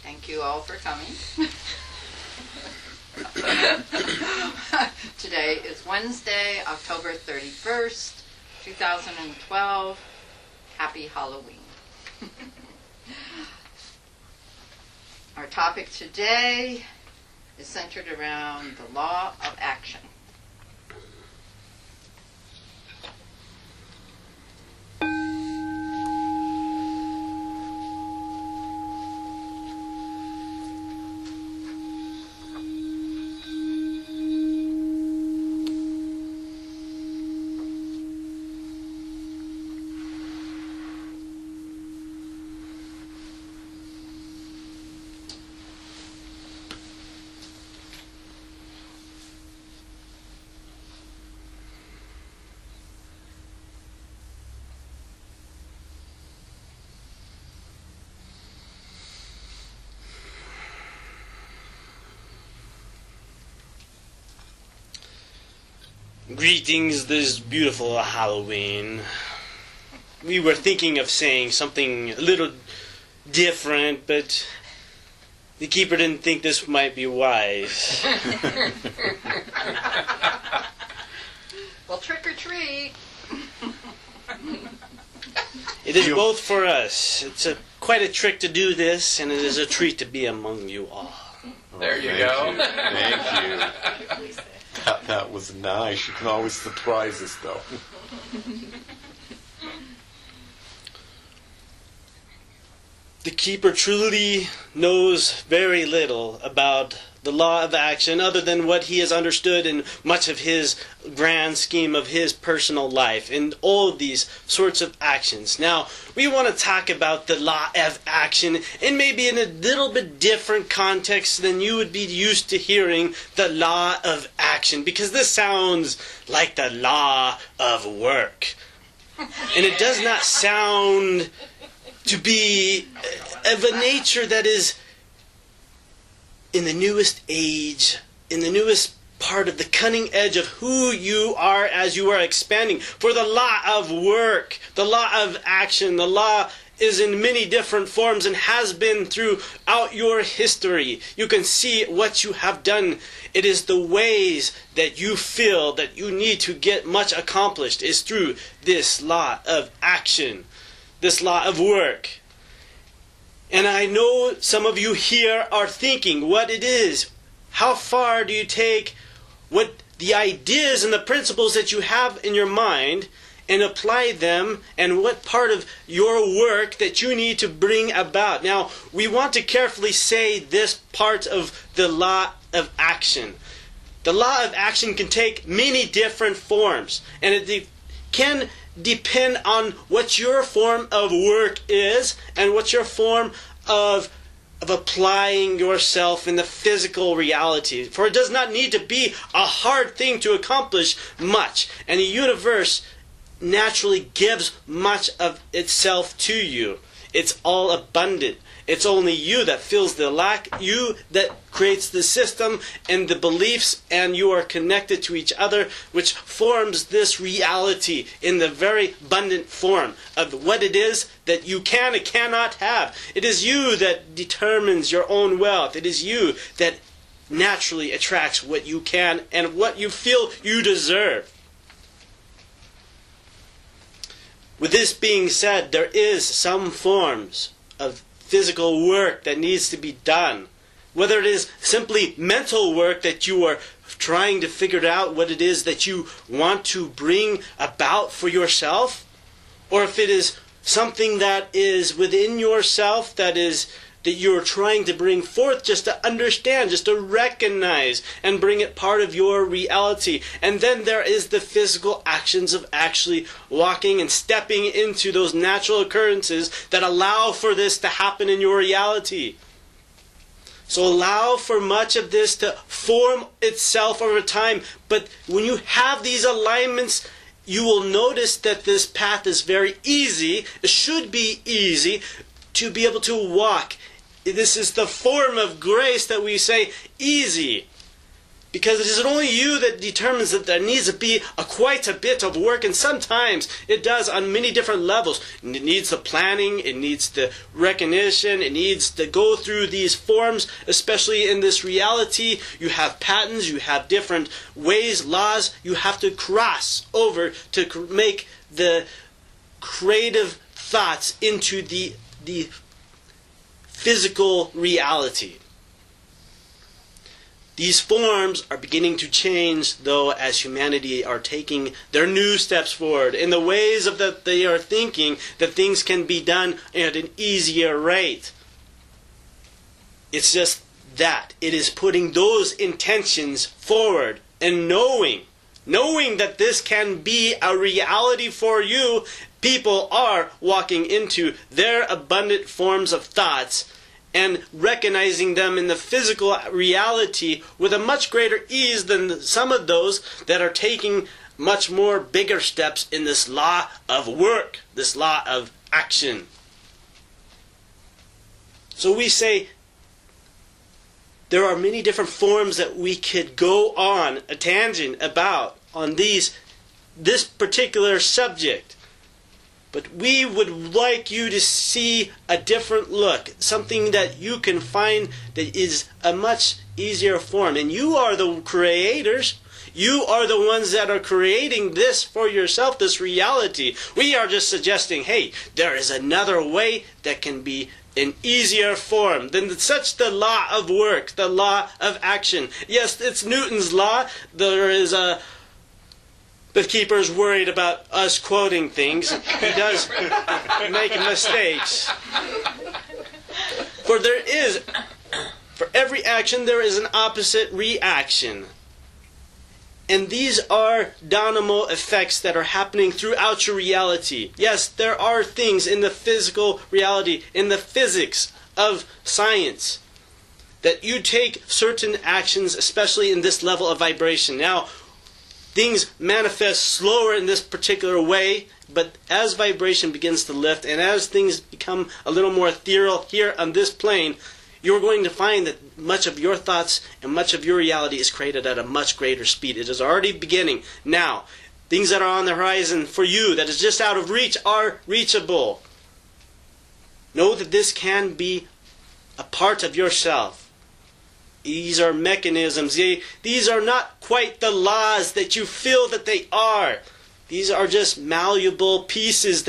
Thank you all for coming. Today is Wednesday, October 31st, 2012. Happy Halloween. Our topic today is centered around the law of action. Greetings this beautiful Halloween. We were thinking of saying something a little different, but the keeper didn't think this might be wise. Well, trick or treat. It is both for us. It's quite a trick to do this, and it is a treat to be among you all. There you go. Thank you. That was nice. You can always surprise us, though. The keeper truly knows very little about the law of action other than what he has understood in much of his grand scheme of his personal life and all of these sorts of actions. Now, we want to talk about the law of action and maybe in a little bit different context than you would be used to hearing the law of action, because this sounds like the law of work. And it does not sound to be of a nature that is in the newest age, in the newest part of the cutting edge of who you are as you are expanding. For the law of work, the law of action, the law is in many different forms and has been throughout your history. You can see what you have done. It is the ways that you feel that you need to get much accomplished is through this law of action, this law of work. And I know some of you here are thinking what it is. How far do you take what the ideas and the principles that you have in your mind and apply them, and what part of your work that you need to bring about? Now, we want to carefully say this part of the law of action. The law of action can take many different forms, and it can depend on what your form of work is and what your form of applying yourself in the physical reality. For it does not need to be a hard thing to accomplish much, and the universe naturally gives much of itself to you. It's all abundant. It's only you that fills the lack, you that creates the system and the beliefs, and you are connected to each other, which forms this reality in the very abundant form of what it is that you can and cannot have. It is you that determines your own wealth. It is you that naturally attracts what you can and what you feel you deserve. With this being said, there is some forms of physical work that needs to be done. Whether it is simply mental work that you are trying to figure out what it is that you want to bring about for yourself, or if it is something that is within yourself that you're trying to bring forth just to understand, just to recognize and bring it part of your reality. And then there is the physical actions of actually walking and stepping into those natural occurrences that allow for this to happen in your reality. So allow for much of this to form itself over time. But when you have these alignments, you will notice that this path is very easy. It should be easy to be able to walk. This is the form of grace that we say easy. Because it is only you that determines that there needs to be quite a bit of work, and sometimes it does on many different levels. It needs the planning, it needs the recognition, it needs to go through these forms, especially in this reality. You have patterns, you have different ways, laws, you have to cross over to make the creative thoughts into the physical reality. These forms are beginning to change, though, as humanity are taking their new steps forward in the ways of that they are thinking that things can be done at an easier rate. It's just that. It is putting those intentions forward and knowing that this can be a reality for you. People are walking into their abundant forms of thoughts and recognizing them in the physical reality with a much greater ease than some of those that are taking much more bigger steps in this law of work, this law of action. So we say there are many different forms that we could go on a tangent about on this particular subject. But we would like you to see a different look, something that you can find that is a much easier form. And you are the creators. You are the ones that are creating this for yourself, this reality. We are just suggesting, hey, there is another way that can be an easier form than such the law of work, the law of action. Yes, it's Newton's law. There is the keeper's worried about us quoting things. He does make mistakes. For every action there is an opposite reaction. And these are dynamo effects that are happening throughout your reality. Yes, there are things in the physical reality, in the physics of science, that you take certain actions, especially in this level of vibration. Now, things manifest slower in this particular way, but as vibration begins to lift and as things become a little more ethereal here on this plane, you're going to find that much of your thoughts and much of your reality is created at a much greater speed. It is already beginning. Now, things that are on the horizon for you that is just out of reach are reachable. Know that this can be a part of yourself. These are mechanisms. These are not quite the laws that you feel that they are. These are just malleable pieces,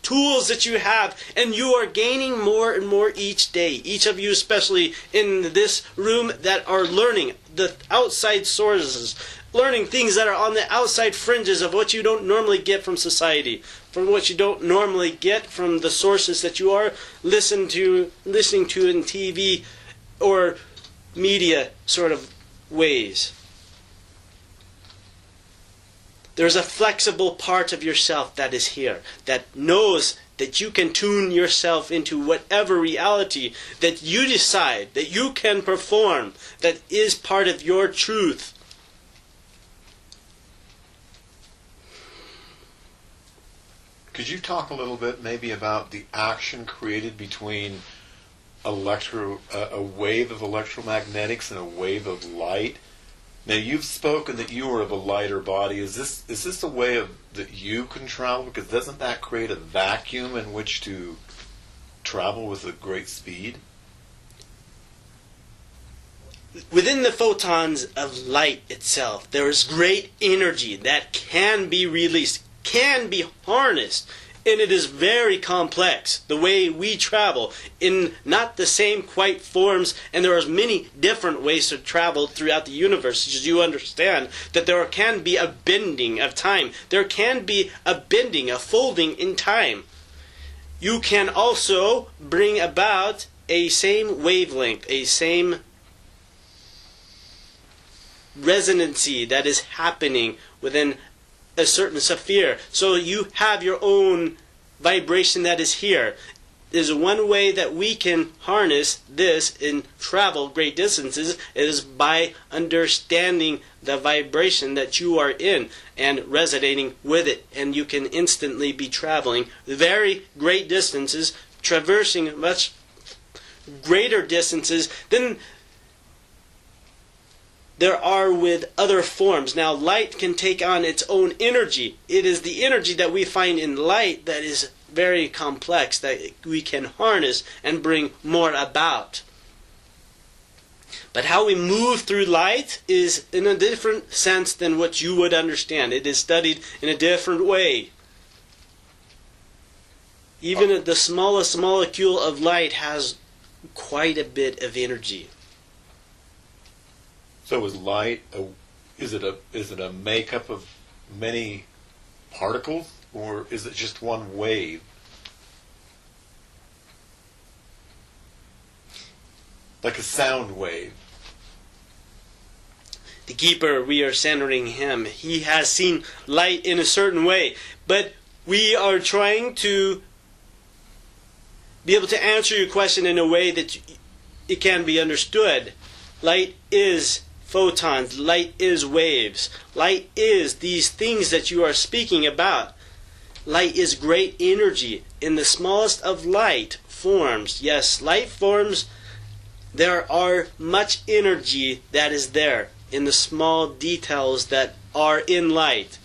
tools that you have, and you are gaining more and more each day. Each of you, especially in this room, that are learning the outside sources, learning things that are on the outside fringes of what you don't normally get from society, from what you don't normally get from the sources that you are listening to in TV or media sort of ways. There's a flexible part of yourself that is here, that knows that you can tune yourself into whatever reality that you decide, that you can perform, that is part of your truth. Could you talk a little bit maybe about the action created between a wave of electromagnetics and a wave of light? Now, you've spoken that you are of a lighter body. Is this a way that you can travel? Because doesn't that create a vacuum in which to travel with a great speed? Within the photons of light itself, there is great energy that can be released, can be harnessed, and it is very complex, the way we travel, in not the same quite forms, and there are many different ways to travel throughout the universe, as you understand that there can be a bending of time. There can be a bending, a folding in time. You can also bring about a same wavelength, a same resonancy that is happening within a certain sphere. So you have your own vibration that is here. There's one way that we can harness this and travel great distances is by understanding the vibration that you are in and resonating with it. And you can instantly be traveling very great distances, traversing much greater distances than there are with other forms. Now, light can take on its own energy. It is the energy that we find in light that is very complex, that we can harness and bring more about. But how we move through light is in a different sense than what you would understand. It is studied in a different way. Even the smallest molecule of light has quite a bit of energy. So is light is it a makeup of many particles, or is it just one wave? Like a sound wave. The keeper, we are centering him. He has seen light in a certain way. But we are trying to be able to answer your question in a way that it can be understood. Light is photons. Light is waves. Light is these things that you are speaking about. Light is great energy. In the smallest of light forms, yes, light forms, there are much energy that is there in the small details that are in light.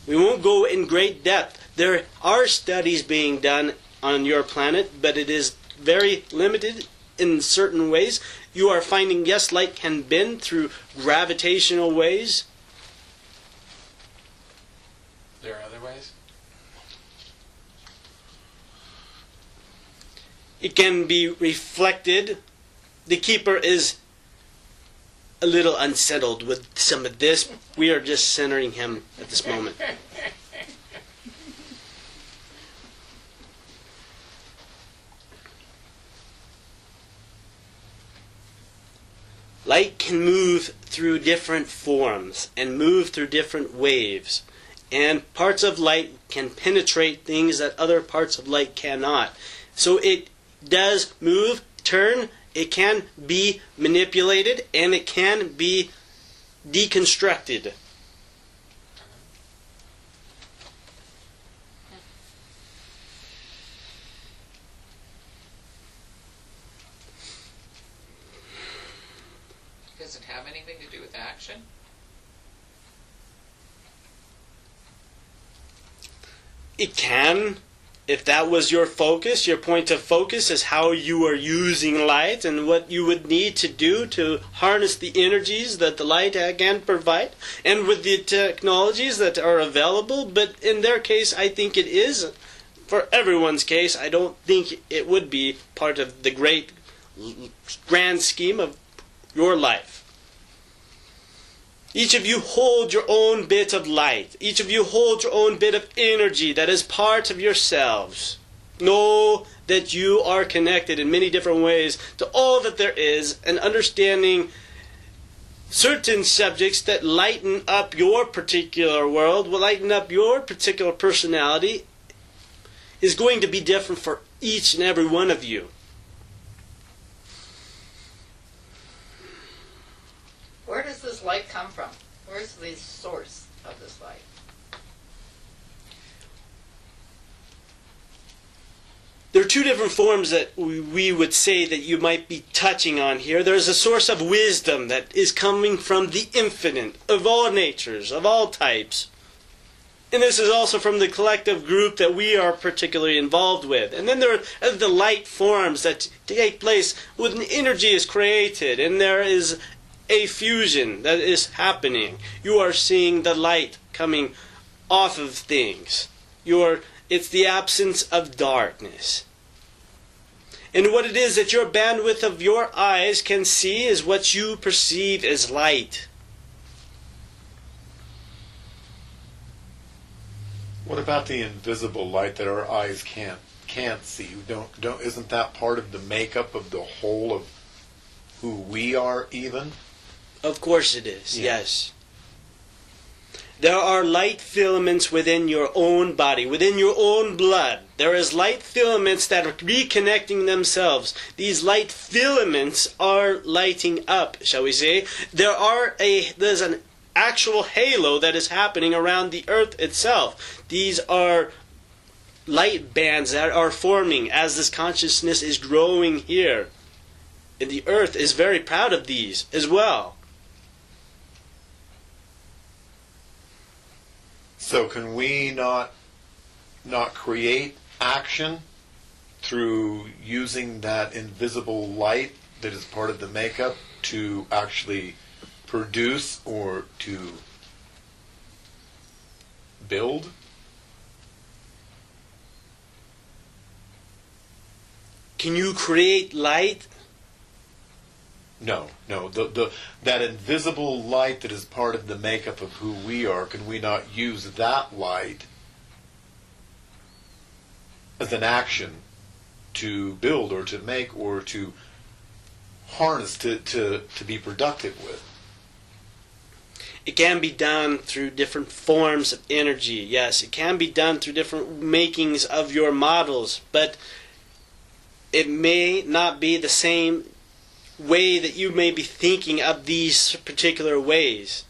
We won't go in great depth. There are studies being done on your planet, but it is very limited in certain ways. You are finding, yes, light can bend through gravitational ways. There are other ways? It can be reflected. The keeper is a little unsettled with some of this. We are just centering him at this moment. Light can move through different forms and move through different waves. And parts of light can penetrate things that other parts of light cannot. So it does move, turn, it can be manipulated, and it can be deconstructed. Does it have anything to do with action? It can, if that was your focus. Your point of focus is how you are using light and what you would need to do to harness the energies that the light can provide, and with the technologies that are available. But in their case, I think it is. For everyone's case, I don't think it would be part of the great grand scheme of your life. Each of you hold your own bit of light. Each of you hold your own bit of energy that is part of yourselves. Know that you are connected in many different ways to all that there is, and understanding certain subjects that lighten up your particular world, will lighten up your particular personality, is going to be different for each and every one of you. Where does this light come from? Where's the source of this light? There are two different forms that we would say that you might be touching on here. There's a source of wisdom that is coming from the infinite, of all natures, of all types. And this is also from the collective group that we are particularly involved with. And then there are the light forms that take place when energy is created, and there is a fusion that is happening. You are seeing the light coming off of things. It's the absence of darkness. And what it is that your bandwidth of your eyes can see is what you perceive as light. What about the invisible light that our eyes can't see? Isn't that part of the makeup of the whole of who we are even? Of course it is, Yeah. yes. There are light filaments within your own body, within your own blood. There is light filaments that are reconnecting themselves. These light filaments are lighting up, shall we say. There's an actual halo that is happening around the earth itself. These are light bands that are forming as this consciousness is growing here. And the earth is very proud of these as well. So can we not create action through using that invisible light that is part of the makeup to actually produce or to build? Can you create light? No. That invisible light that is part of the makeup of who we are, can we not use that light as an action to build or to make or to harness to be productive with? It can be done through different forms of energy. Yes, it can be done through different makings of your models, but it may not be the same way that you may be thinking of these particular ways.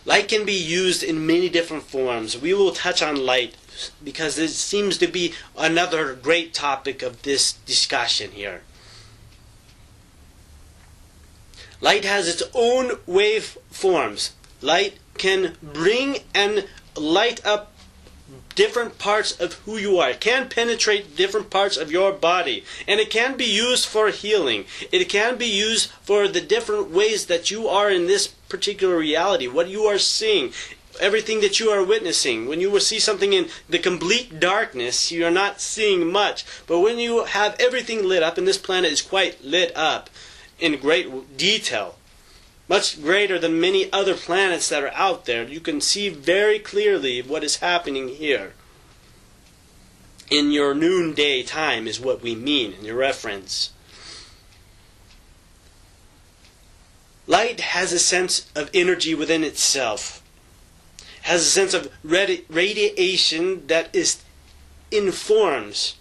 Light can be used in many different forms. We will touch on light because it seems to be another great topic of this discussion here. Light has its own waveforms. Light can bring and light up different parts of who you are. It can penetrate different parts of your body. And it can be used for healing. It can be used for the different ways that you are in this particular reality. What you are seeing. Everything that you are witnessing. When you will see something in the complete darkness, you are not seeing much. But when you have everything lit up, and this planet is quite lit up in great detail, much greater than many other planets that are out there, you can see very clearly what is happening here. In your noonday time is what we mean in your reference. Light has a sense of energy within itself. Has a sense of radiation that is in forms.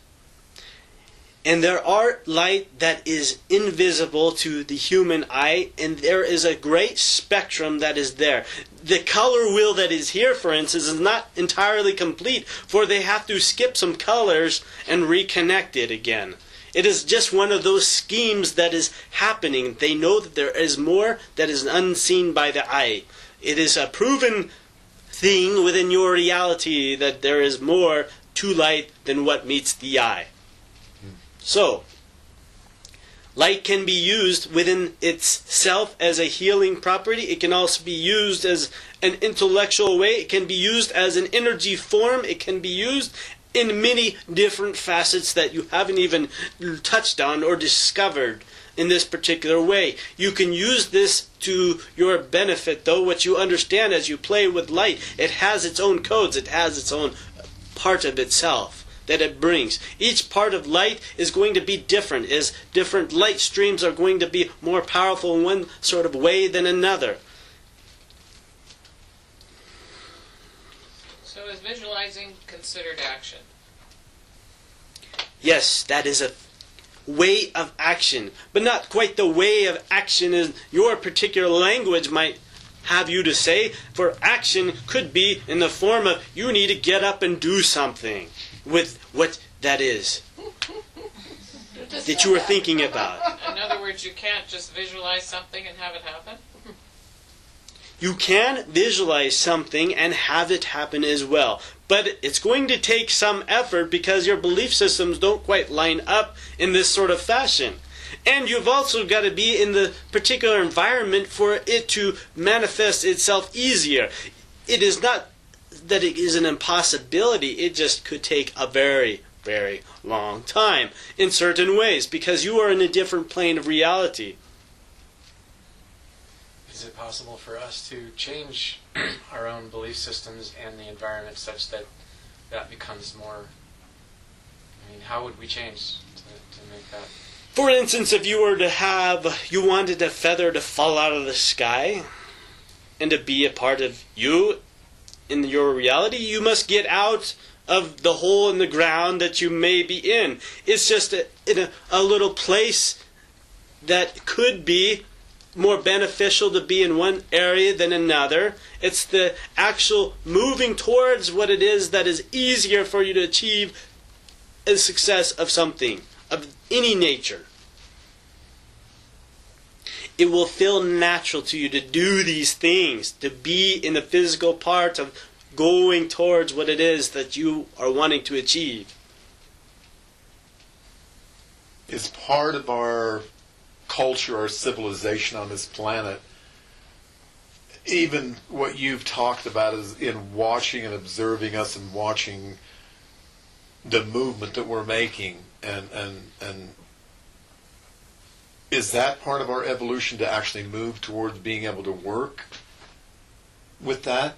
And there are light that is invisible to the human eye, and there is a great spectrum that is there. The color wheel that is here, for instance, is not entirely complete, for they have to skip some colors and reconnect it again. It is just one of those schemes that is happening. They know that there is more that is unseen by the eye. It is a proven thing within your reality that there is more to light than what meets the eye. So, light can be used within itself as a healing property. It can also be used as an intellectual way. It can be used as an energy form. It can be used in many different facets that you haven't even touched on or discovered in this particular way. You can use this to your benefit, though. What you understand as you play with light, it has its own codes. It has its own part of itself that it brings. Each part of light is going to be different, as different light streams are going to be more powerful in one sort of way than another. So is visualizing considered action? Yes, that is a way of action, but not quite the way of action as your particular language might have you to say, for action could be in the form of you need to get up and do something with what that is that you were thinking about. In other words, you can't just visualize something and have it happen? You can visualize something and have it happen as well. But it's going to take some effort because your belief systems don't quite line up in this sort of fashion. And you've also got to be in the particular environment for it to manifest itself easier. It is not that it is an impossibility. It just could take a very, very long time in certain ways because you are in a different plane of reality. Is it possible for us to change our own belief systems and the environment such that that becomes more... I mean, how would we change to make that... For instance, if you wanted a feather to fall out of the sky and to be a part of you in your reality, you must get out of the hole in the ground that you may be in. It's just in a little place that could be more beneficial to be in one area than another. It's the actual moving towards what it is that is easier for you to achieve a success of something of any nature, it will feel natural to you to do these things, to be in the physical part of going towards what it is that you are wanting to achieve. Is part of our culture, our civilization on this planet, even what you've talked about is in watching and observing us and watching the movement that we're making, and is that part of our evolution to actually move towards being able to work with that?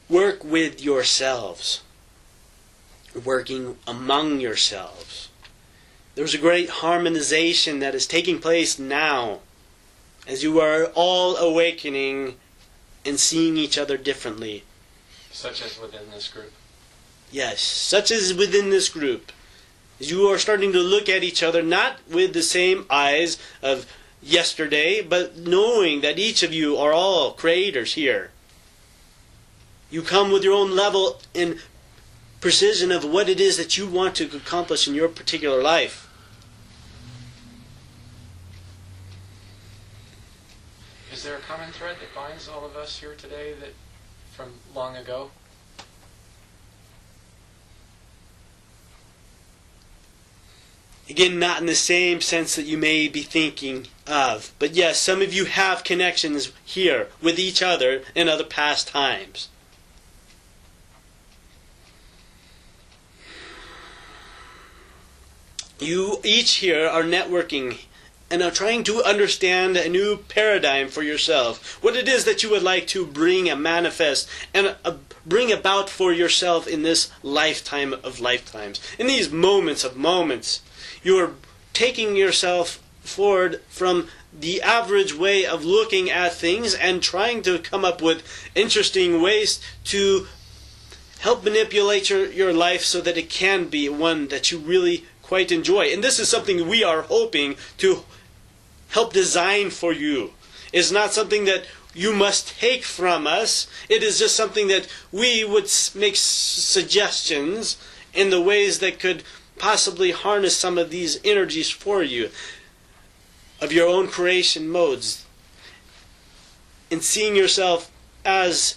Work with yourselves. Working among yourselves. There's a great harmonization that is taking place now as you are all awakening and seeing each other differently. Such as within this group. Yes, such as within this group. As you are starting to look at each other not with the same eyes of yesterday, but knowing that each of you are all creators here. You come with your own level and precision of what it is that you want to accomplish in your particular life. Is there a common thread that binds all of us here today that from long ago? Again, not in the same sense that you may be thinking of. But yes, some of you have connections here with each other in other past times. You each here are networking and are trying to understand a new paradigm for yourself. What it is that you would like to bring and manifest and bring about for yourself in this lifetime of lifetimes. In these moments of moments, you are taking yourself forward from the average way of looking at things and trying to come up with interesting ways to help manipulate your life so that it can be one that you really quite enjoy. And this is something we are hoping to help design for you. It's not something that you must take from us. It is just something that we would make suggestions in the ways that could possibly harness some of these energies for you of your own creation modes, and seeing yourself as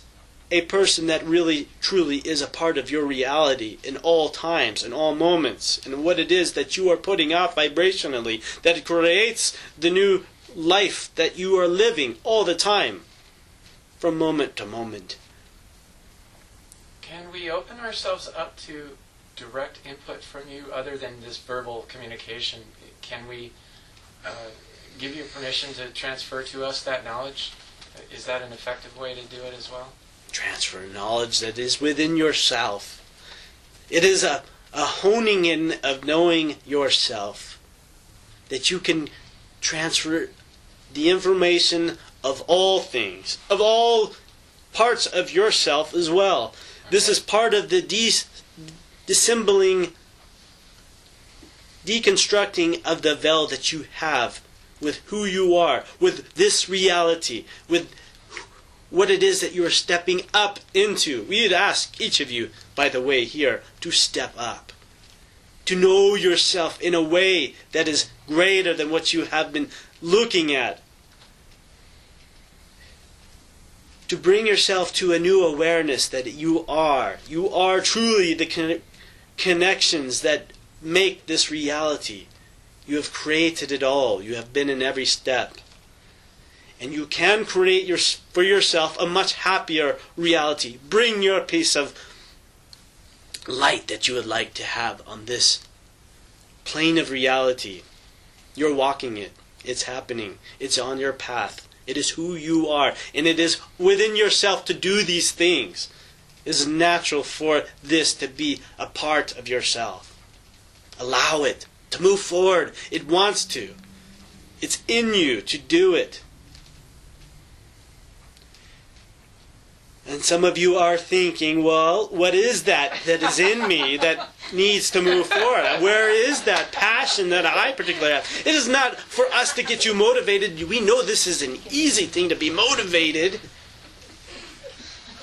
a person that really truly is a part of your reality in all times, in all moments, and what it is that you are putting out vibrationally, that it creates the new life that you are living all the time, from moment to moment. Can we open ourselves up to direct input from you other than this verbal communication? Can we give you permission to transfer to us that knowledge? Is that an effective way to do it as well? Transfer knowledge that is within yourself. It is a honing in of knowing yourself, that you can transfer the information of all things, of all parts of yourself as well. This is part of the disassembling, deconstructing of the veil that you have with who you are, with this reality, with what it is that you are stepping up into. We'd ask each of you, by the way, here, to step up. To know yourself in a way that is greater than what you have been looking at. To bring yourself to a new awareness that you are. You are truly the connections that make this reality. You have created it all. You have been in every step. And you can create for yourself a much happier reality. Bring your piece of light that you would like to have on this plane of reality. You're walking it. It's happening. It's on your path. It is who you are. And it is within yourself to do these things. It is natural for this to be a part of yourself. Allow it to move forward. It wants to. It's in you to do it. And some of you are thinking, well, what is that is in me that needs to move forward? Where is that passion that I particularly have? It is not for us to get you motivated. We know this is an easy thing to be motivated.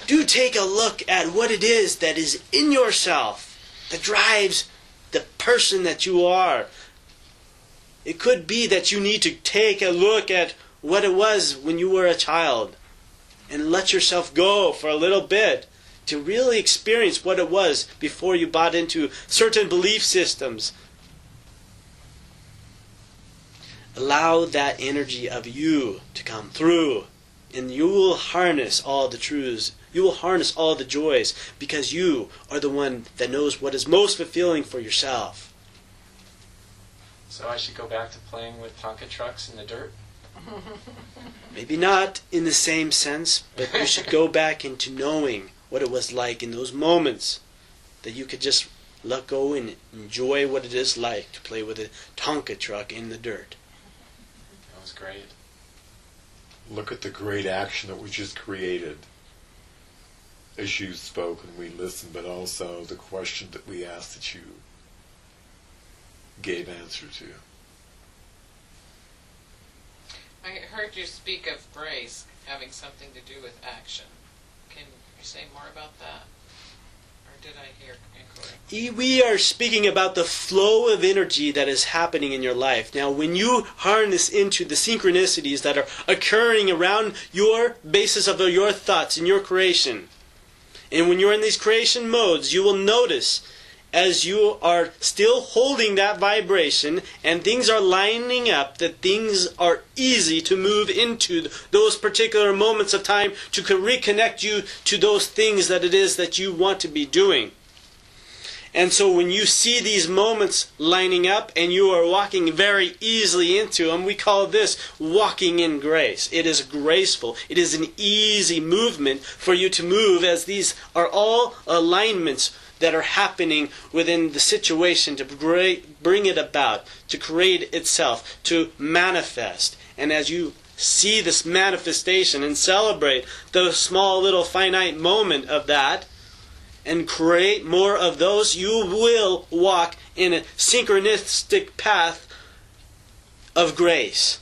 Do take a look at what it is that is in yourself that drives the person that you are. It could be that you need to take a look at what it was when you were a child and let yourself go for a little bit to really experience what it was before you bought into certain belief systems. Allow that energy of you to come through, and you will harness all the truths. You will harness all the joys, because you are the one that knows what is most fulfilling for yourself. So I should go back to playing with Tonka trucks in the dirt? Maybe not in the same sense, but you should go back into knowing what it was like in those moments that you could just let go and enjoy what it is like to play with a Tonka truck in the dirt. That was great. Look at the great action that we just created. As you spoke and we listened, but also the question that we asked that you gave answer to. I heard you speak of grace having something to do with action. Can you say more about that? Or did I hear incorrectly? We are speaking about the flow of energy that is happening in your life. Now, when you harness into the synchronicities that are occurring around your basis of your thoughts and your creation, and when you're in these creation modes, you will notice as you are still holding that vibration and things are lining up, that things are easy to move into those particular moments of time to reconnect you to those things that it is that you want to be doing. And so when you see these moments lining up and you are walking very easily into them, we call this walking in grace. It is graceful. It is an easy movement for you to move, as these are all alignments that are happening within the situation to bring it about, to create itself, to manifest. And as you see this manifestation and celebrate the small little finite moment of that, and create more of those, you will walk in a synchronistic path of grace.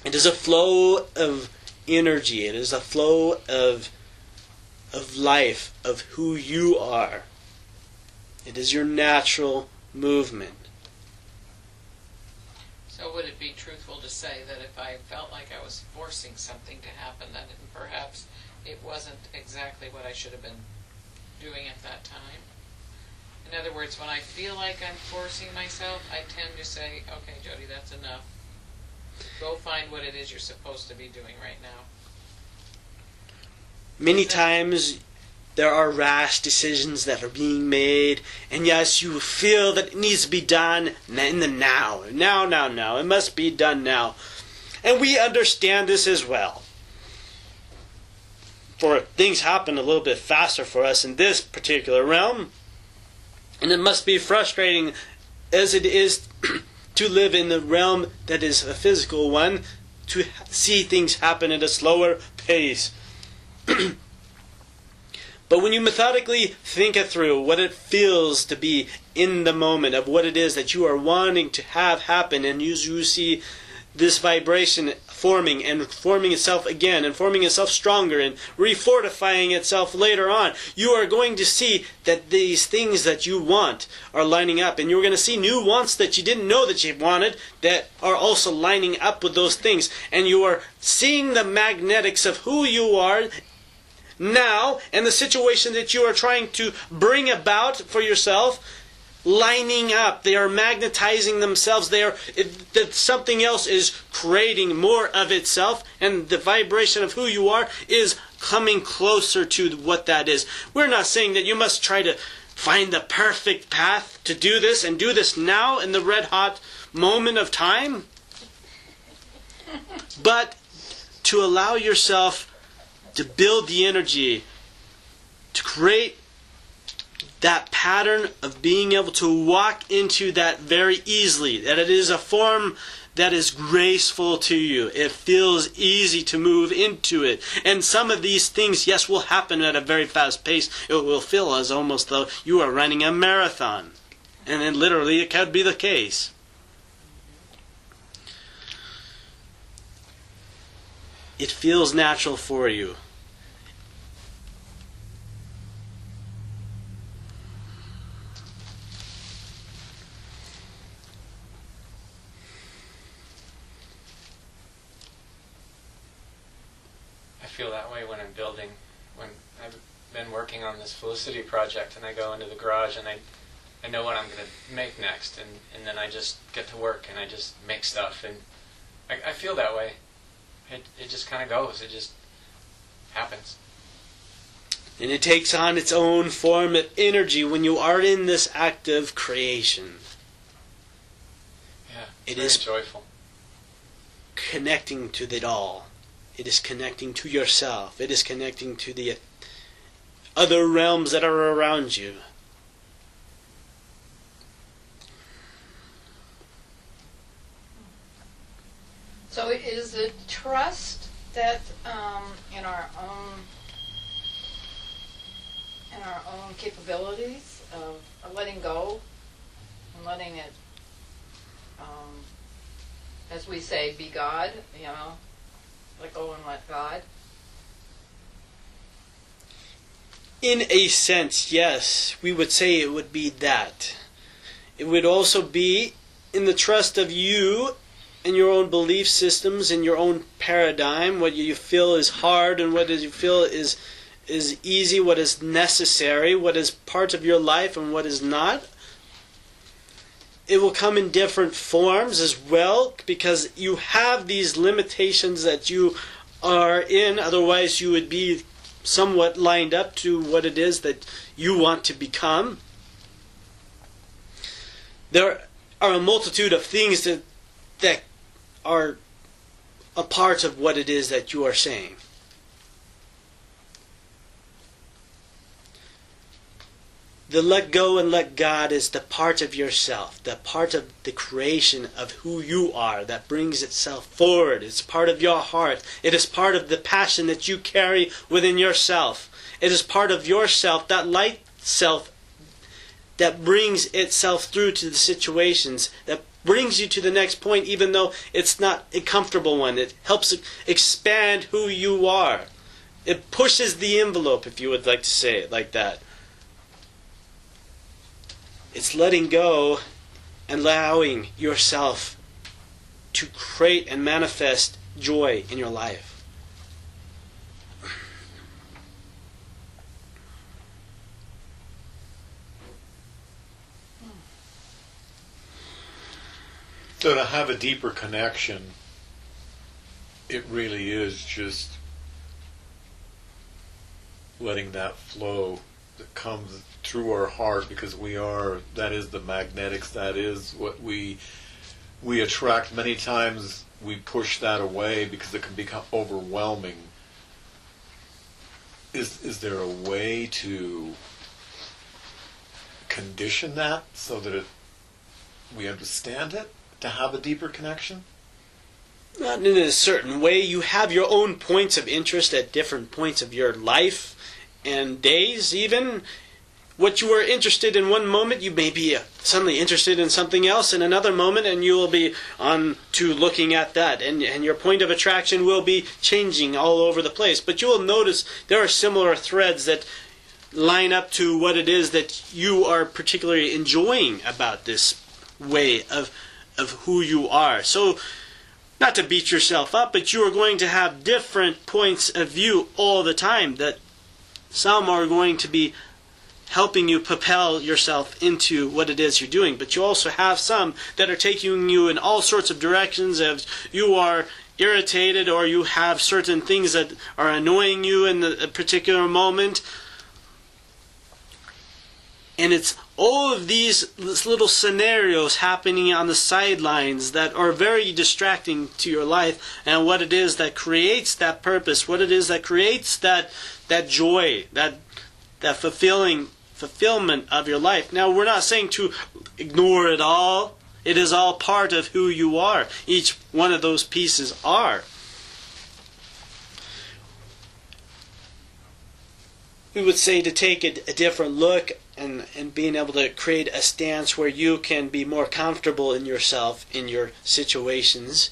It is a flow of energy. It is a flow of life, of who you are. It is your natural movement. So would it be truthful to say that if I felt like I was forcing something to happen, that perhaps it wasn't exactly what I should have been doing at that time? In other words, when I feel like I'm forcing myself, I tend to say, okay, Jody, that's enough. Go find what it is you're supposed to be doing right now. Many times there are rash decisions that are being made, and yes, you feel that it needs to be done in the now. Now. It must be done now. And we understand this as well. For things happen a little bit faster for us in this particular realm, and it must be frustrating as it is to live in the realm that is a physical one, to see things happen at a slower pace. But when you methodically think it through, what it feels to be in the moment of what it is that you are wanting to have happen, and you see this vibration forming and forming itself again and forming itself stronger and refortifying itself later on, you are going to see that these things that you want are lining up, and you're going to see new wants that you didn't know that you wanted that are also lining up with those things, and you are seeing the magnetics of who you are now and the situation that you are trying to bring about for yourself lining up. They are magnetizing themselves. That something else is creating more of itself, and the vibration of who you are is coming closer to what that is. We're not saying that you must try to find the perfect path to do this and do this now in the red hot moment of time, but to allow yourself to build the energy, to create that pattern of being able to walk into that very easily, that it is a form that is graceful to you. It feels easy to move into it. And some of these things, yes, will happen at a very fast pace. It will feel as almost though you are running a marathon. And then literally it could be the case. It feels natural for you. feel that way when I'm building. When I've been working on this Felicity project, and I go into the garage and I know what I'm going to make next, and then I just get to work and I just make stuff, and I feel that way. It just kind of goes. It just happens. And it takes on its own form of energy when you are in this act of creation. Yeah, It very is joyful. Connecting to it all. It is connecting to yourself. It is connecting to the other realms that are around you. So is it trust that in our own capabilities of letting go and letting it, as we say, be God, let go and let God? In a sense, yes, we would say it would be that. It would also be in the trust of you and your own belief systems, in your own paradigm, what you feel is hard and what you feel is easy, what is necessary, what is part of your life and what is not. It will come in different forms as well, because you have these limitations that you are in, otherwise you would be somewhat lined up to what it is that you want to become. There are a multitude of things that are a part of what it is that you are saying. The let go and let God is the part of yourself, the part of the creation of who you are that brings itself forward. It's part of your heart. It is part of the passion that you carry within yourself. It is part of yourself, that light self that brings itself through to the situations, that brings you to the next point even though it's not a comfortable one. It helps expand who you are. It pushes the envelope, if you would like to say it like that. It's letting go and allowing yourself to create and manifest joy in your life. So to have a deeper connection, it really is just letting that flow that comes through our heart, because that is the magnetics, that is what we attract. Many times we push that away because it can become overwhelming. Is there a way to condition that so that we understand it, to have a deeper connection? Not in a certain way. You have your own points of interest at different points of your life and days even. What you are interested in one moment, you may be suddenly interested in something else in another moment, and you will be on to looking at that. And your point of attraction will be changing all over the place. But you will notice there are similar threads that line up to what it is that you are particularly enjoying about this way of who you are. So, not to beat yourself up, but you are going to have different points of view all the time, that some are going to be helping you propel yourself into what it is you're doing. But you also have some that are taking you in all sorts of directions. If you are irritated or you have certain things that are annoying you in a particular moment. And it's all of these little scenarios happening on the sidelines that are very distracting to your life, and what it is that creates that purpose, what it is that creates that joy, that fulfillment of your life. Now, we're not saying to ignore it all. It is all part of who you are. Each one of those pieces are. We would say to take a different look and being able to create a stance where you can be more comfortable in yourself, in your situations,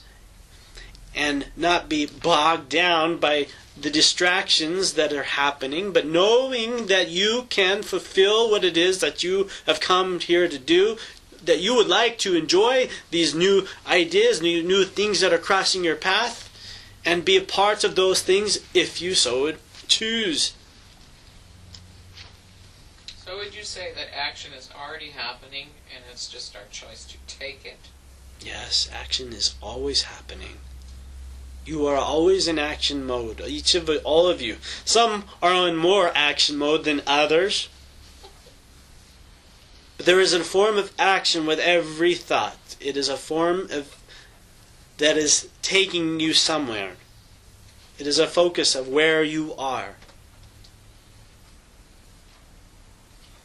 and not be bogged down by the distractions that are happening, but knowing that you can fulfill what it is that you have come here to do, that you would like to enjoy these new ideas, new things that are crossing your path, and be a part of those things if you so would choose. So would you say that action is already happening and it's just our choice to take it? Yes, action is always happening. You are always in action mode. All of you. Some are in more action mode than others. But there is a form of action with every thought. It is a form of that is taking you somewhere. It is a focus of where you are.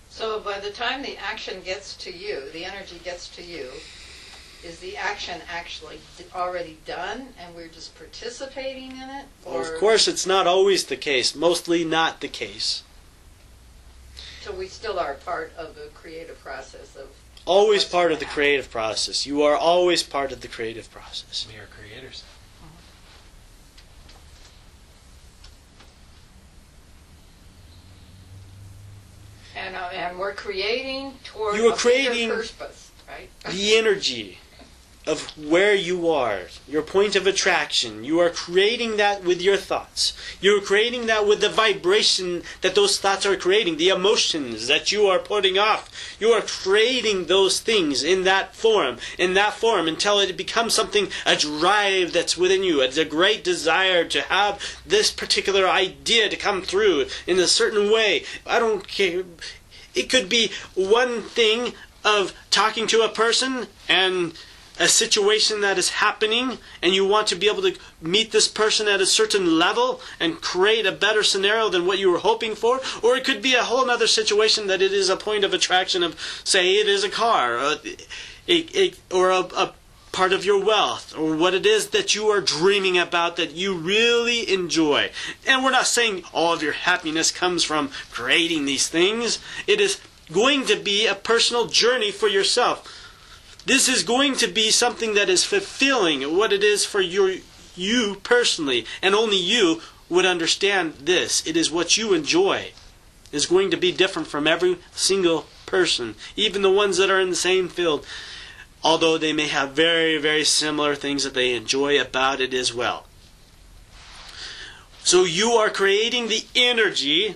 So by the time the action gets to you, the energy gets to you, is the action actually already done and we're just participating in it? Or Of course, it's not always the case. Mostly not the case. So we still are part of the creative process of... Always what's part of the gonna happen. creative process. You are always part of the creative process. We are creators. And we're creating toward You are a creating- bigger purpose, right? The energy of where you are, your point of attraction, you are creating that with your thoughts. You are creating that with the vibration that those thoughts are creating, the emotions that you are putting off. You are creating those things in that form until it becomes something, a drive that's within you. It's a great desire to have this particular idea to come through in a certain way. I don't care. It could be one thing of talking to a person and a situation that is happening, and you want to be able to meet this person at a certain level and create a better scenario than what you were hoping for. Or it could be a whole other situation that it is a point of attraction of, say, it is a car, or a part of your wealth, or what it is that you are dreaming about that you really enjoy. And we're not saying all of your happiness comes from creating these things. It is going to be a personal journey for yourself. This is going to be something that is fulfilling what it is for you personally, and only you would understand this. It is what you enjoy. It's going to be different from every single person, even the ones that are in the same field, although they may have very, very similar things that they enjoy about it as well. So you are creating the energy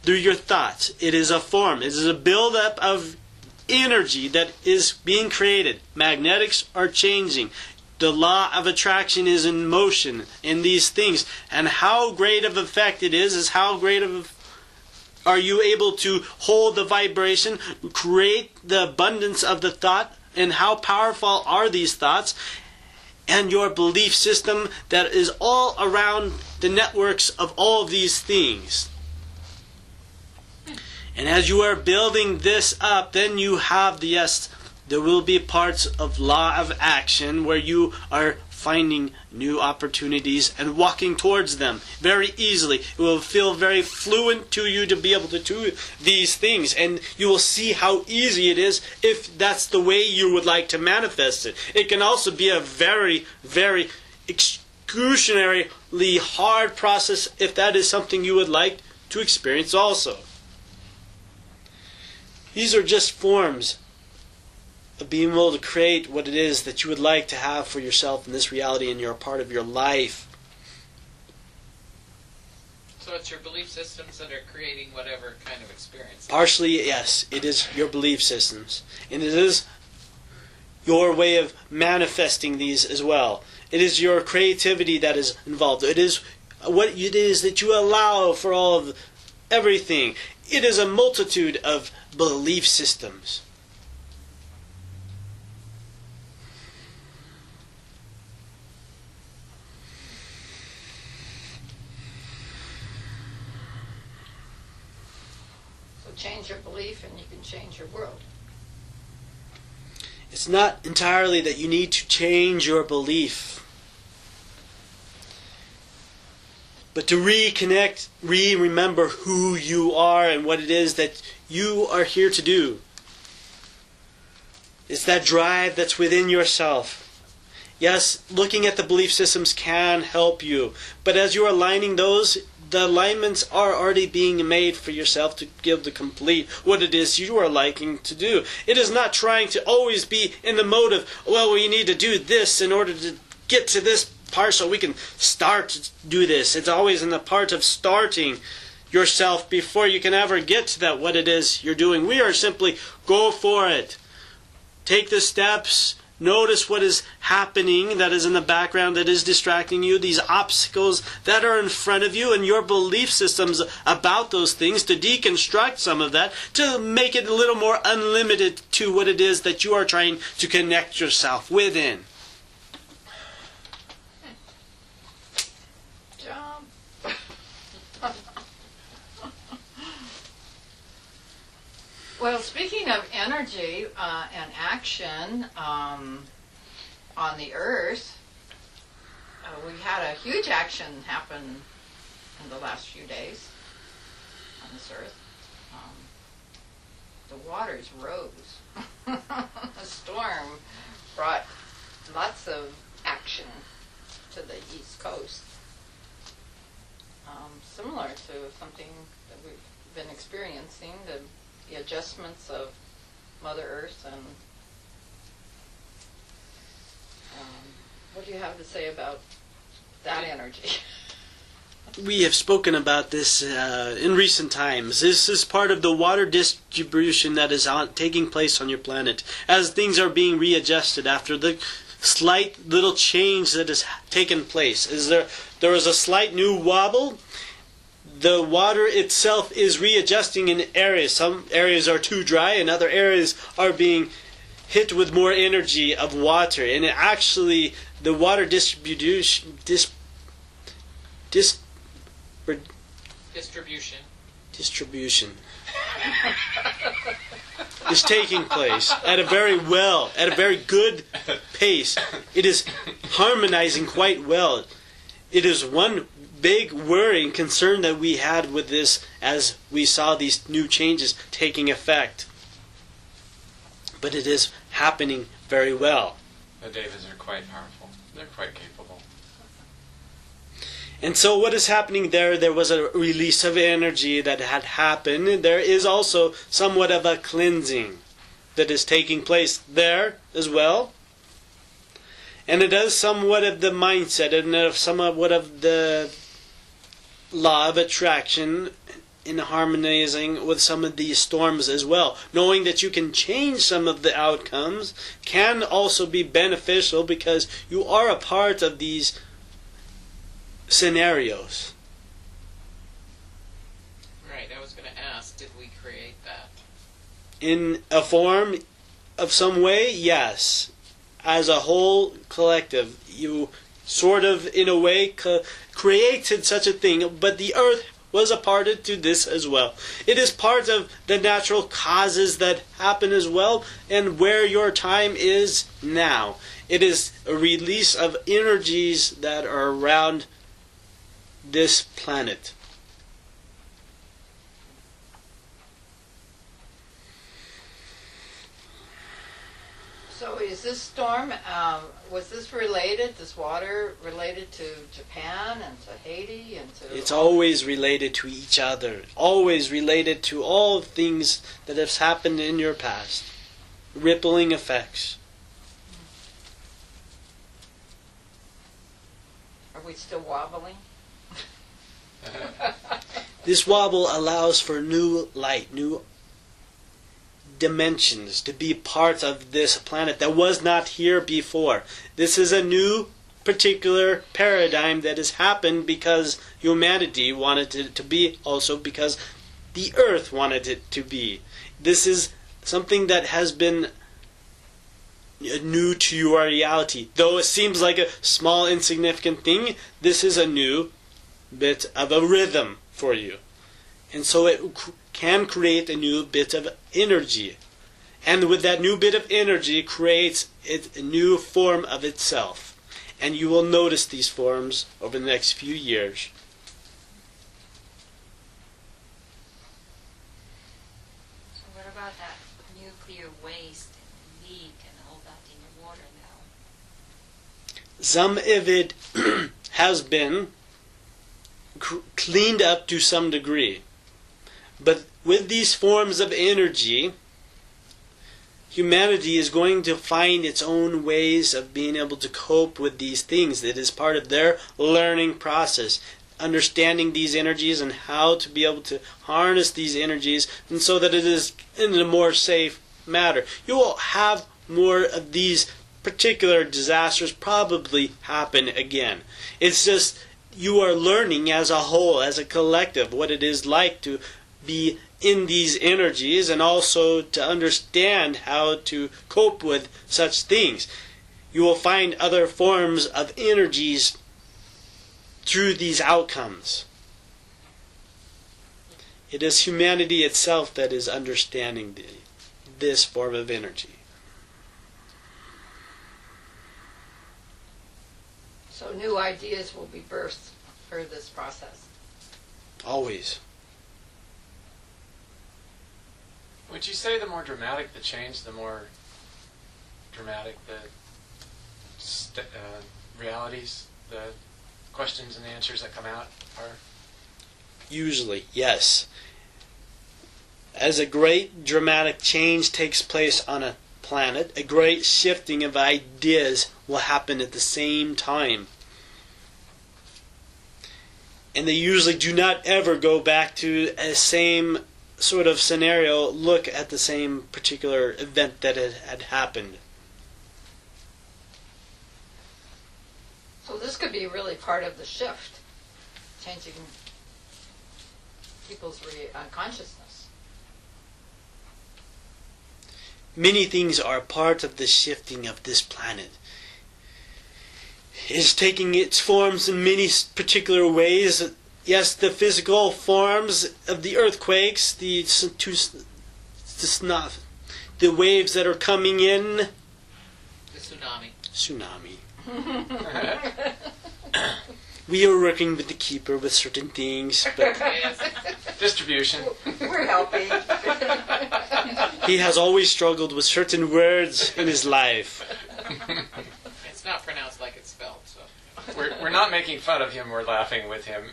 through your thoughts. It is a form. It is a build-up of energy that is being created. Magnetics are changing. The law of attraction is in motion in these things. And how great of effect it is how great of are you able to hold the vibration, create the abundance of the thought, and how powerful are these thoughts, and your belief system that is all around the networks of all of these things. And as you are building this up, then you have there will be parts of law of action where you are finding new opportunities and walking towards them very easily. It will feel very fluent to you to be able to do these things, and you will see how easy it is if that's the way you would like to manifest it. It can also be a very, very excruciatingly hard process if that is something you would like to experience also. These are just forms of being able to create what it is that you would like to have for yourself in this reality, and you're a part of your life. So it's your belief systems that are creating whatever kind of experience. Partially, yes, it is your belief systems. And it is your way of manifesting these as well. It is your creativity that is involved. It is what it is that you allow for all of everything. It is a multitude of belief systems. So change your belief and you can change your world. It's not entirely that you need to change your belief, but to reconnect, remember who you are and what it is that you are here to do. It's that drive that's within yourself. Yes, looking at the belief systems can help you, but as you are aligning those, the alignments are already being made for yourself to give the complete what it is you are liking to do. It is not trying to always be in the mode of, well, we need to do this in order to get to this part so we can start to do this. It's always in the part of starting yourself before you can ever get to that, what it is you're doing. We are simply go for it. Take the steps. Notice what is happening that is in the background that is distracting you, these obstacles that are in front of you, and your belief systems about those things, to deconstruct some of that, to make it a little more unlimited to what it is that you are trying to connect yourself within. Jump. Well, speaking of energy and action on the Earth, we had a huge action happen in the last few days on this Earth. The waters rose. A storm brought lots of action to the East Coast, similar to something that we've been experiencing, the adjustments of Mother Earth. And what do you have to say about that energy? We have spoken about this in recent times. This is part of the water distribution that is taking place on your planet as things are being readjusted after the slight little change that has taken place. There is a slight new wobble. The water itself is readjusting in areas. Some areas are too dry and other areas are being hit with more energy of water. And actually, the water distribution is taking place at a very good pace. It is harmonizing quite well. It is one big worry and concern that we had with this as we saw these new changes taking effect. But it is happening very well. The Devas are quite powerful. They're quite capable. And so what is happening there? There was a release of energy that had happened. There is also somewhat of a cleansing that is taking place there as well. And it is somewhat of the mindset and somewhat of the law of attraction in harmonizing with some of these storms as well. Knowing that you can change some of the outcomes can also be beneficial because you are a part of these scenarios. Right, I was going to ask, did we create that? In a form of some way, yes. As a whole collective, you sort of, in a way, created such a thing, but the Earth was a part to this as well. It is part of the natural causes that happen as well, and where your time is now. It is a release of energies that are around this planet. So is this storm, was this water related to Japan and to Haiti and to... It's always related to each other. Always related to all things that have happened in your past. Rippling effects. Are we still wobbling? This wobble allows for new light, new dimensions to be part of this planet that was not here before. This is a new particular paradigm that has happened because humanity wanted it to be, also because the Earth wanted it to be. This is something that has been new to your reality. Though it seems like a small insignificant thing, this is a new bit of a rhythm for you. And so it can create a new bit of energy. And with that new bit of energy creates a new form of itself. And you will notice these forms over the next few years. So what about that nuclear waste and leak and all that in the water now? Some of it has been cleaned up to some degree. But with these forms of energy, humanity is going to find its own ways of being able to cope with these things. It is part of their learning process, understanding these energies and how to be able to harness these energies, and so that it is in a more safe manner. You will have more of these particular disasters probably happen again. It's just you are learning as a whole, as a collective, what it is like to be in these energies, and also to understand how to cope with such things. You will find other forms of energies through these outcomes. It is humanity itself that is understanding this form of energy. So new ideas will be birthed through this process. Always. Would you say the more dramatic the change, the more dramatic the realities, the questions and the answers that come out are? Usually, yes. As a great dramatic change takes place on a planet, a great shifting of ideas will happen at the same time. And they usually do not ever go back to a same sort of scenario, look at the same particular event that had happened. So this could be really part of the shift, changing people's consciousness. Many things are part of the shifting of this planet. It is taking its forms in many particular ways. Yes, the physical forms of the earthquakes, the waves that are coming in. The tsunami. Tsunami. We are working with the keeper with certain things, but Yes. Distribution. We're helping. he has always struggled with certain words in his life. It's not pronounced like it's spelled, so. We're not making fun of him, we're laughing with him.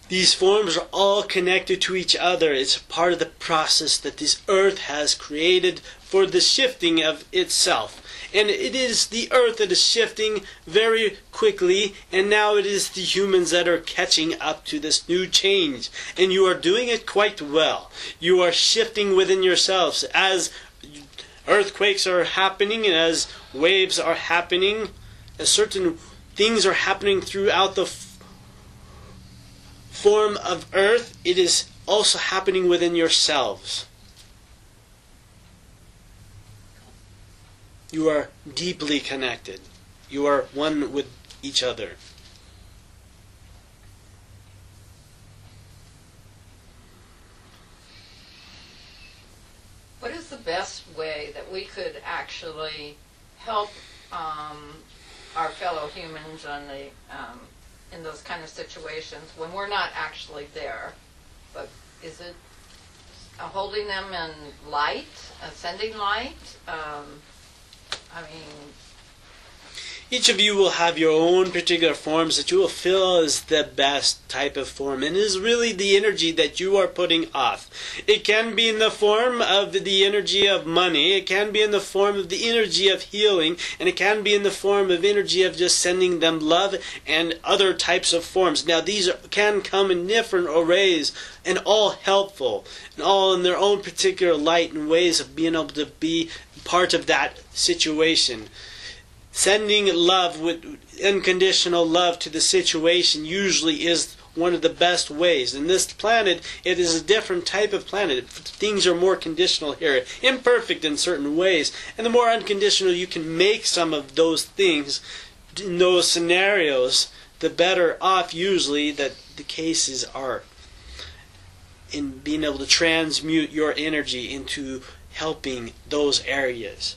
These forms are all connected to each other. It's part of the process that this earth has created for the shifting of itself. And it is the earth that is shifting very quickly, and now it is the humans that are catching up to this new change. And you are doing it quite well. You are shifting within yourselves. As earthquakes are happening and as waves are happening, as certain things are happening throughout the form of earth, it is also happening within yourselves. You are deeply connected. You are one with each other. What is the best way that we could actually help our fellow humans in those kind of situations when we're not actually there? But is it holding them in light, sending light? I mean, Each of you will have your own particular forms that you will feel is the best type of form, and it is really the energy that you are putting off. It can be in the form of the energy of money, it can be in the form of the energy of healing, and it can be in the form of energy of just sending them love and other types of forms. Now these can come in different arrays and all helpful, and all in their own particular light and ways of being able to be part of that situation. Sending love, with unconditional love to the situation, usually is one of the best ways. In this planet, it is a different type of planet. Things are more conditional here, imperfect in certain ways. And the more unconditional you can make some of those things in those scenarios, the better off usually that the cases are in being able to transmute your energy into helping those areas.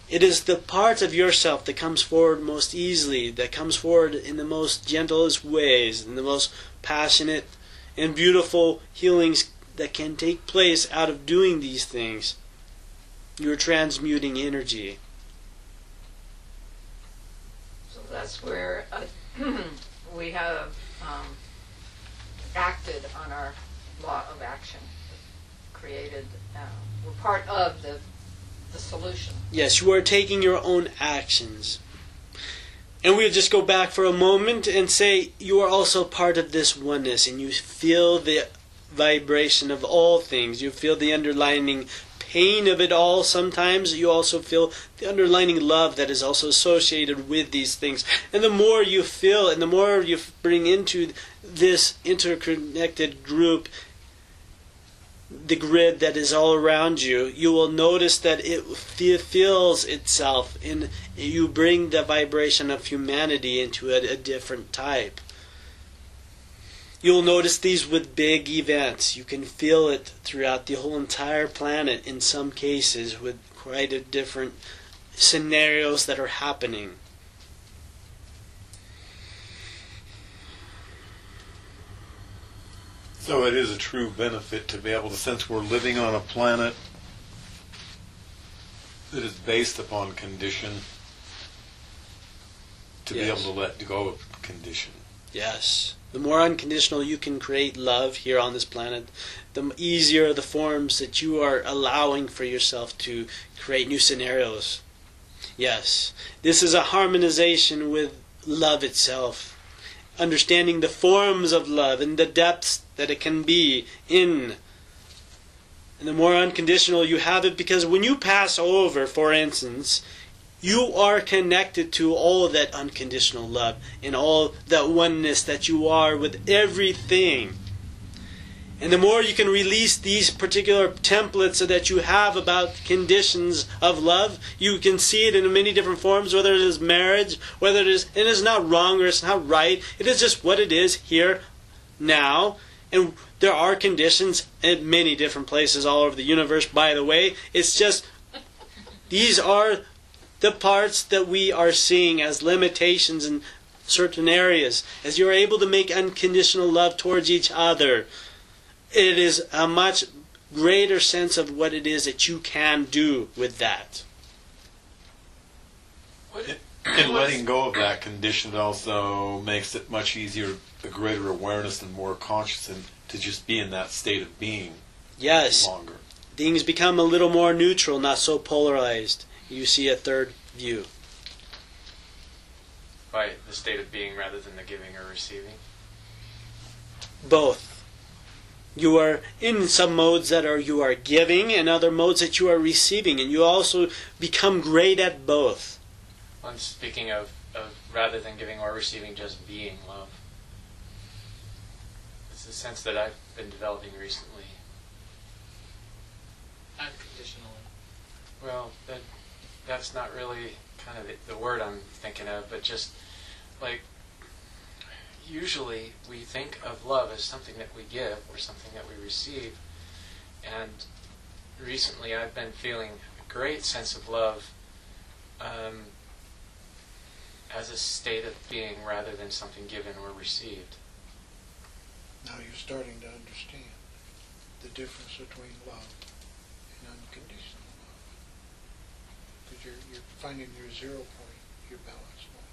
It is the part of yourself that comes forward most easily, that comes forward in the most gentlest ways, in the most passionate and beautiful healings that can take place out of doing these things. You're transmuting energy. so that's where we have acted on our law of action, created, we're part of the solution. Yes, you are taking your own actions. And we'll just go back for a moment and say you are also part of this oneness, and you feel the vibration of all things. You feel the underlying pain of it all sometimes. You also feel the underlying love that is also associated with these things. And the more you feel and the more you bring into this interconnected group, the grid that is all around you, you will notice that it feels itself, and you bring the vibration of humanity into a different type. You'll notice these with big events. You can feel it throughout the whole entire planet in some cases with quite a different scenarios that are happening. So it is a true benefit to be able to, since we're living on a planet that is based upon condition, to be able to let go of condition. Yes. The more unconditional you can create love here on this planet, the easier the forms that you are allowing for yourself to create new scenarios. Yes. This is a harmonization with love itself. Understanding the forms of love and the depths that it can be in. And the more unconditional you have it, because when you pass over, for instance, you are connected to all that unconditional love and all that oneness that you are with everything. And the more you can release these particular templates that you have about conditions of love, you can see it in many different forms, whether it is marriage, whether it is not wrong or it's not right. It is just what it is here, now. And there are conditions in many different places all over the universe, by the way. It's just, these are the parts that we are seeing as limitations in certain areas. As you're able to make unconditional love towards each other, it is a much greater sense of what it is that you can do with that. And letting go of that condition also makes it much easier, a greater awareness and more conscious, and to just be in that state of being Yes. longer. Things become a little more neutral, not so polarized. You see a third view. By the state of being rather than the giving or receiving. Both. You are in some modes that you are giving and other modes that you are receiving, and you also become great at both. I'm speaking of rather than giving or receiving, just being love. It's a sense that I've been developing recently. Unconditionally. Well, that's not really kind of the word I'm thinking of, but just like, usually we think of love as something that we give or something that we receive, and recently I've been feeling a great sense of love as a state of being rather than something given or received. Now you're starting to understand the difference between love and unconditional love. Because you're finding your 0 point, your balance point.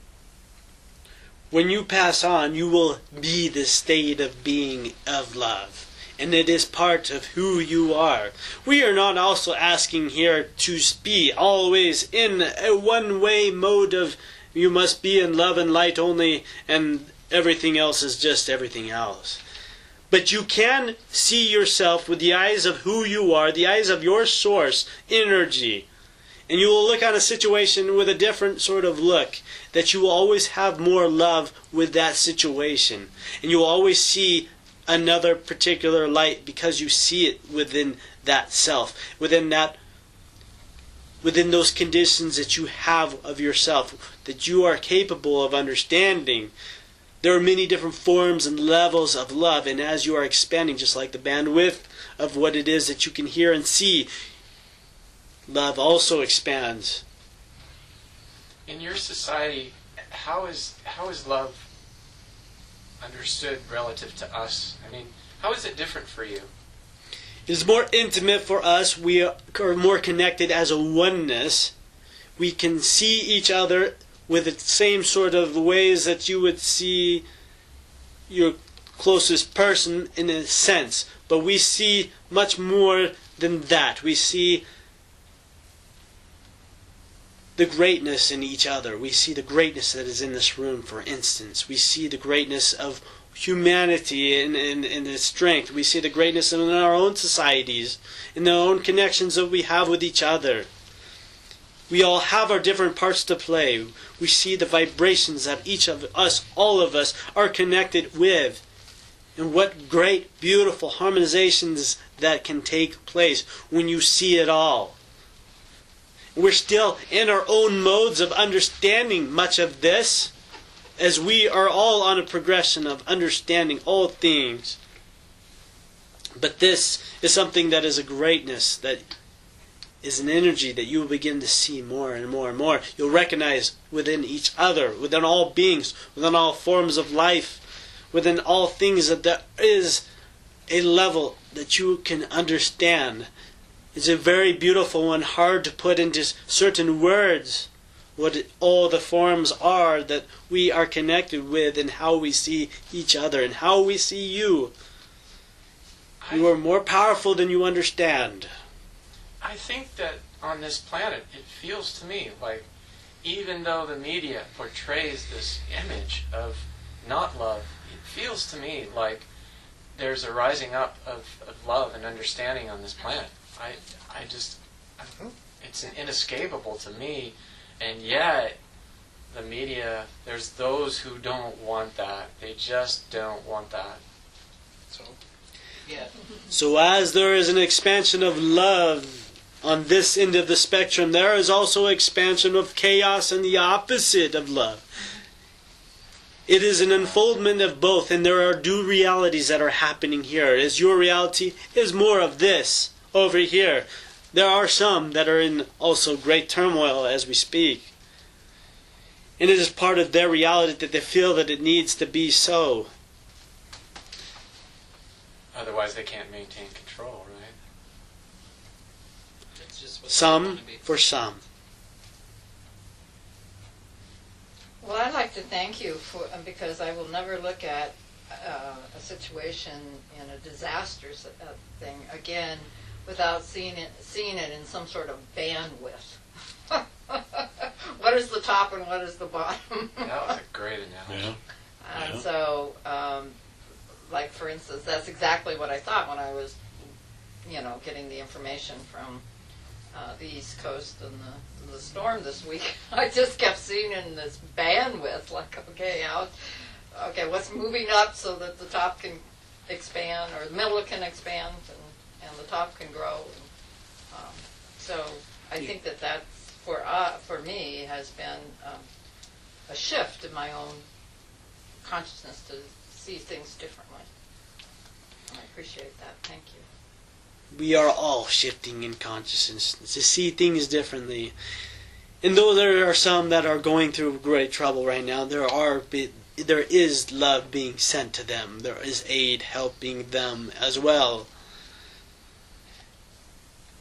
When you pass on, you will be the state of being of love. And it is part of who you are. We are not also asking here to be always in a one-way mode of you must be in love and light only and everything else is just everything else. But you can see yourself with the eyes of who you are, the eyes of your source, energy. And you will look on a situation with a different sort of look, that you will always have more love with that situation. And you will always see another particular light because you see it within that self, within those conditions that you have of yourself, that you are capable of understanding. There are many different forms and levels of love, and as you are expanding, just like the bandwidth of what it is that you can hear and see, love also expands. In your society, how is love understood relative to us? I mean, how is it different for you? It is more intimate for us. We are more connected as a oneness. We can see each other with the same sort of ways that you would see your closest person in a sense. but we see much more than that. We see the greatness in each other. We see the greatness that is in this room, for instance. We see the greatness of humanity in its strength. We see the greatness in our own societies, in the own connections that we have with each other. We all have our different parts to play. We see the vibrations that each of us, all of us, are connected with. And what great, beautiful harmonizations that can take place when you see it all. We're still in our own modes of understanding much of this, as we are all on a progression of understanding all things. But this is something that is a greatness, that is an energy that you will begin to see more and more and more. You'll recognize within each other, within all beings, within all forms of life, within all things, that there is a level that you can understand. It's a very beautiful one, hard to put into certain words what all the forms are that we are connected with, and how we see each other and how we see you. You are more powerful than you understand. I think that on this planet, it feels to me like, even though the media portrays this image of not love, it feels to me like there's a rising up of love and understanding on this planet. It's inescapable to me, and yet the media, there's those who don't want that. They just don't want that. So, Yeah. So as there is an expansion of love on this end of the spectrum, there is also expansion of chaos and the opposite of love. It is an unfoldment of both, and there are two realities that are happening here. As your reality is more of this over here. There are some that are in also great turmoil as we speak. And it is part of their reality that they feel that it needs to be so. Otherwise, they can't maintain control, right? It's just what they Some wanna be. for some. Well, I'd like to thank you for, because I will never look at a situation in a disaster thing again without seeing it in some sort of bandwidth. What is the top and what is the bottom? That was a great analogy. Yeah. And so, like for instance, that's exactly what I thought when I was, getting the information from the East Coast and the storm this week. I just kept seeing in this bandwidth, like, okay, what's moving up so that the top can expand, or the middle can expand, and the top can grow. And, so I think that's for me has been a shift in my own consciousness to see things differently. I appreciate that. Thank you. We are all shifting in consciousness to see things differently. And though there are some that are going through great trouble right now, there is love being sent to them. There is aid helping them as well.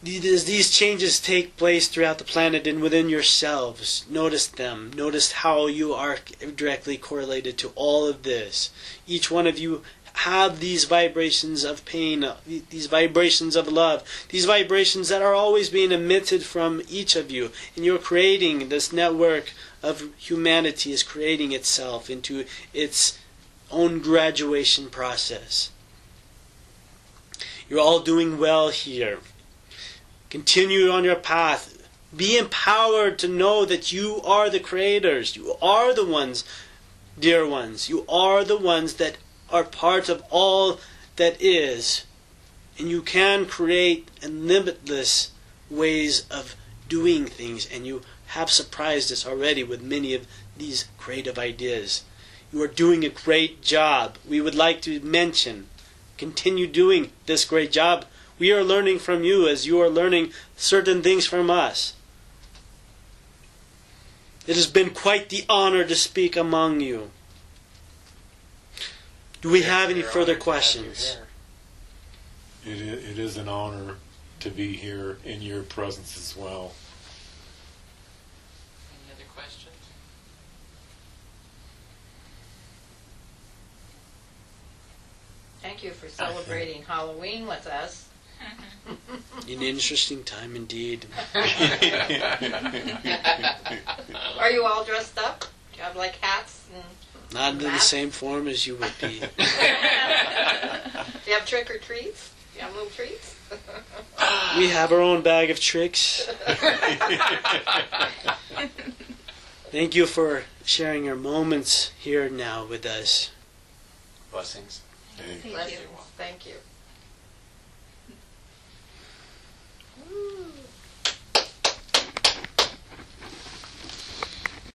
As these changes take place throughout the planet and within yourselves, notice them. Notice how you are directly correlated to all of this. Each one of you have these vibrations of pain, these vibrations of love, these vibrations that are always being emitted from each of you. And you're creating this network of humanity, is creating itself into its own graduation process. You're all doing well here. Continue on your path. Be empowered to know that you are the creators. You are the ones, dear ones. You are the ones that are part of all that is. And you can create limitless ways of doing things. And you have surprised us already with many of these creative ideas. You are doing a great job. We would like to mention, continue doing this great job. We are learning from you as you are learning certain things from us. It has been quite the honor to speak among you. Do we have any We're further honored to have you questions? here. It is an honor to be here in your presence as well. Any other questions? Thank you for celebrating Halloween with us. An interesting time indeed. Are you all dressed up? Do you have like hats? And Not in the Matt? same form as you would be. do you have trick or treats? Do you have little treats? We have our own bag of tricks. Thank you for sharing your moments here now with us. Blessings. Bless you. Thank you.